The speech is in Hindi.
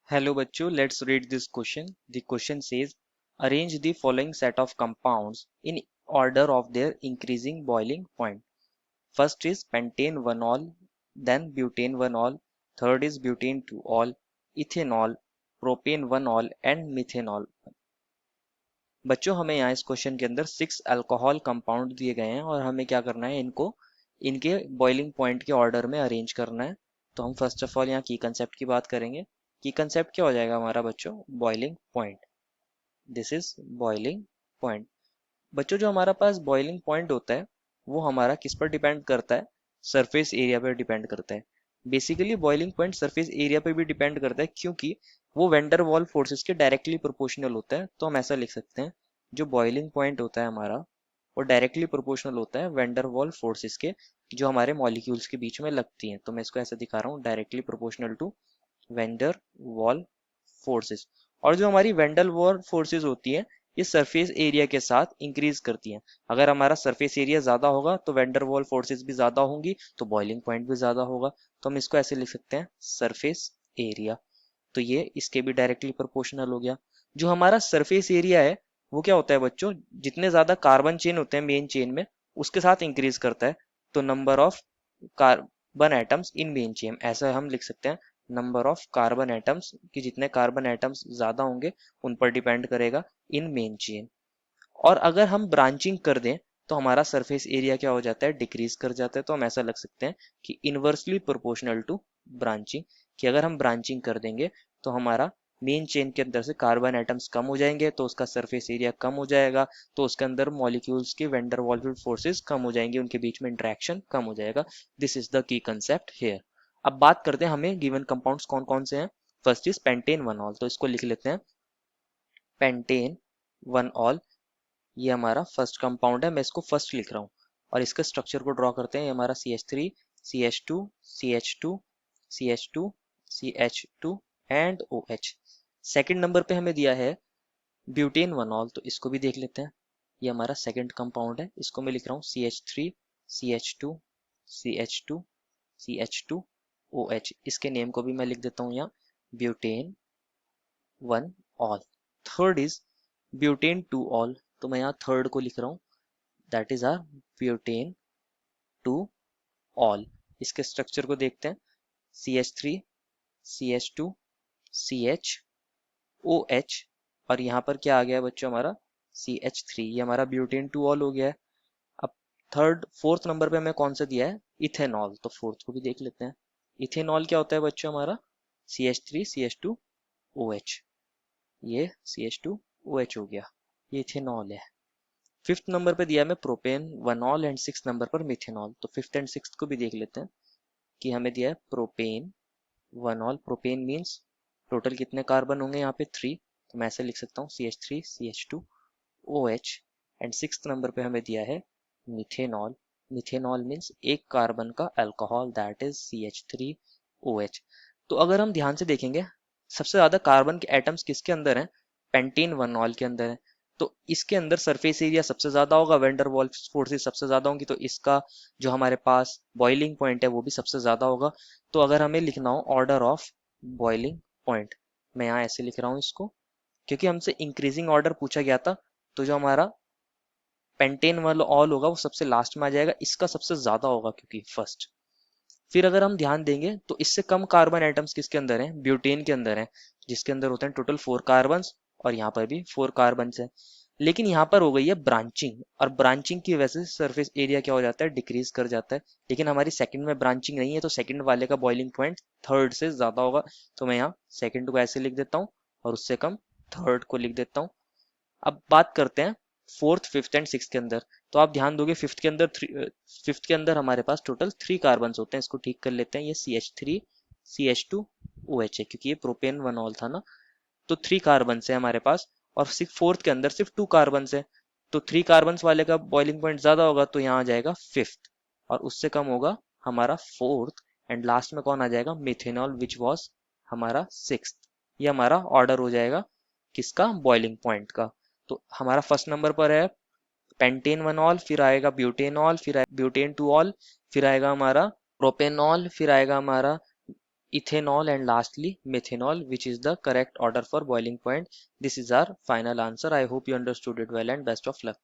Hello बच्चों, let's read this question. The question says, arrange the following set of compounds in order of their increasing boiling point. First is pentane 1-ol, then butane 1-ol, third is butane 2-ol, ethanol, propane 1-ol and methanol. बच्चों हमें यहाँ इस क्वेश्चन के अंदर 6 अल्कोहल कंपाउंड दिए गए हैं और हमें क्या करना है, इनको इनके बॉइलिंग पॉइंट के ऑर्डर में अरेंज करना है. तो हम फर्स्ट ऑफ ऑल यहाँ की कंसेप्ट की बात करेंगे. की कंसेप्ट क्या हो जाएगा हमारा बच्चों? Boiling point. This is boiling point. बच्चों जो हमारा पास बॉइलिंग पॉइंट होता है वो हमारा किस पर डिपेंड करता है? सरफेस एरिया पर डिपेंड करता है. Basically boiling point surface area पर भी डिपेंड करता है क्योंकि वो वेंडर वॉल फोर्सेस के डायरेक्टली प्रोपोर्शनल होता है. तो हम ऐसा लिख सकते हैं, जो बॉइलिंग पॉइंट होता है हमारा वो डायरेक्टली प्रोपोर्शनल होता है वेंडर वॉल फोर्सेस के जो हमारे मॉलिक्यूल्स के बीच में लगती हैं. तो मैं इसको ऐसे दिखा रहा हूँ, directly proportional to van der Waals forces. और जो हमारी वेंडर वॉल फोर्सेस होती है ये सरफेस एरिया के साथ इंक्रीज करती हैं. अगर हमारा सरफेस एरिया ज्यादा होगा तो वेंडर वॉल फोर्सेस भी ज्यादा होंगी, तो बॉइलिंग पॉइंट भी ज्यादा होगा. तो हम इसको ऐसे लिख सकते हैं, सरफेस एरिया. तो ये इसके भी डायरेक्टली प्रोपोर्शनल हो गया. जो हमारा सरफेस एरिया है वो क्या होता है बच्चों? जितने ज्यादा कार्बन चेन होते हैं मेन चेन में उसके साथ इंक्रीज करता है. तो number of carbon atoms in main chain, ऐसा हम लिख सकते हैं, नंबर ऑफ कार्बन एटम्स, कि जितने कार्बन एटम्स ज्यादा होंगे उन पर डिपेंड करेगा इन मेन चेन. और अगर हम ब्रांचिंग कर दें तो हमारा सरफेस एरिया क्या हो जाता है? डिक्रीज कर जाता है. तो हम ऐसा लग सकते हैं कि इनवर्सली प्रोपोर्शनल टू ब्रांचिंग, कि अगर हम ब्रांचिंग कर देंगे तो हमारा मेन चेन के अंदर से कार्बन एटम्स कम हो जाएंगे तो उसका सरफेस एरिया कम हो जाएगा, तो उसके अंदर मॉलिक्यूल्स के वेंडर वॉल्स फोर्सेस कम हो जाएंगे, उनके बीच में इंटरेक्शन कम हो जाएगा. This is the key concept here. अब बात करते हैं हमें गिवन कंपाउंड्स कौन कौन से हैं. फर्स्ट इज पेंटेन 1-ol, तो इसको लिख लेते हैं, पेंटेन 1-ol. ये हमारा फर्स्ट कंपाउंड है, मैं इसको फर्स्ट लिख रहा हूँ. और इसके स्ट्रक्चर को ड्रॉ करते हैं. ये हमारा CH3, CH2, CH2, CH2, CH2 and OH. Second number पे हमें दिया है ब्यूटेन 1-ol, तो इसको भी देख लेते हैं. ये हमारा सेकंड कंपाउंड है, इसको मैं लिख रहा हूँ CH3, CH2, CH2, CH2, OH. इसके नेम को भी मैं लिख देता हूँ यहाँ, butane 1-ol. Third is butane 2-ol, तो मैं यहाँ थर्ड को लिख रहा हूँ, that is are butane 2-ol. इसके स्ट्रक्चर को देखते हैं, CH3, CH2, CH, OH. और यहाँ पर क्या आ गया बच्चों हमारा? CH3. ये हमारा ब्यूटेन 2-ol हो गया है. अब फोर्थ नंबर पे हमें कौन सा दिया है? इथेनॉल. तो फोर्थ को भी देख लेते हैं. इथेनॉल क्या होता है बच्चों हमारा? CH3, CH2, OH. ये CH2OH हो गया, ये इथेनॉल है. फिफ्थ नंबर पे दिया है हमें propane 1-ol and six number पर मिथेनॉल. तो फिफ्थ एंड सिक्स को भी देख लेते हैं कि हमें दिया है propane 1-ol. Propane means total कितने कार्बन होंगे यहाँ पे? 3. तो मैं ऐसे लिख सकता हूँ, CH3, CH2, OH. And six number पे हमें दिया है मिथेनॉल. मिथेनॉल मीन्स एक कार्बन का अल्कोहल, दैट इज CH3OH. तो अगर हम ध्यान से देखेंगे सबसे ज्यादा कार्बन के एटम्स किसके अंदर हैं? पेंटेन 1-ol के अंदर है. तो इसके अंदर सरफेस एरिया सबसे ज्यादा होगा, वेंडर वॉल्स फोर्सेस सबसे ज्यादा होंगी, तो इसका जो हमारे पास बॉइलिंग पॉइंट है वो भी सबसे ज्यादा होगा. तो अगर हमें लिखना हो ऑर्डर ऑफ बॉइलिंग पॉइंट, मैं यहाँ ऐसे लिख रहा हूँ इसको, क्योंकि हमसे इंक्रीजिंग ऑर्डर पूछा गया था. तो जो हमारा पेंटेन वाला ऑल होगा वो सबसे लास्ट में आ जाएगा, इसका सबसे ज्यादा होगा क्योंकि फर्स्ट. फिर अगर हम ध्यान देंगे तो इससे कम कार्बन एटम्स किसके अंदर हैं? ब्यूटेन के अंदर हैं, जिसके अंदर होते हैं टोटल 4 कार्बन, और यहाँ पर भी 4 कार्बन है. लेकिन यहाँ पर हो गई है ब्रांचिंग, और ब्रांचिंग की वजह से सरफेस एरिया क्या हो जाता है? डिक्रीज कर जाता है. लेकिन हमारी सेकंड में ब्रांचिंग नहीं है, तो सेकंड वाले का बॉइलिंग पॉइंट थर्ड से ज्यादा होगा. तो मैं यहाँ सेकंड को ऐसे लिख देता हूँ और उससे कम थर्ड को लिख देता हूँ. अब बात करते हैं फोर्थ, फिफ्थ एंड सिक्स के अंदर. तो आप ध्यान दोगे फिफ्थ के अंदर हमारे पास टोटल 3 कार्बन होते हैं. इसको ठीक कर लेते हैं, ये CH3, CH2, OH है, क्योंकि ये प्रोपेन 1-ol था ना. तो 3 कार्बन है हमारे पास, और फोर्थ के अंदर सिर्फ 2 कार्बन है. तो 3 कार्बन वाले का बॉइलिंग पॉइंट ज्यादा होगा, तो यहाँ आ जाएगा फिफ्थ, और उससे कम होगा हमारा फोर्थ. एंड लास्ट में कौन आ जाएगा? मिथेनॉल, विच वॉज हमारा सिक्स्थ. ये हमारा ऑर्डर हो जाएगा किसका? बॉइलिंग पॉइंट का. तो हमारा फर्स्ट नंबर पर है पेंटेन 1-ol, फिर आएगा ब्यूटेनॉल, फिर ब्यूटेन 2-ol, फिर आएगा हमारा प्रोपेनॉल, फिर आएगा हमारा ethanol, and lastly methanol, which is the correct order for boiling point. This is our final answer. I hope you understood it well and best of luck.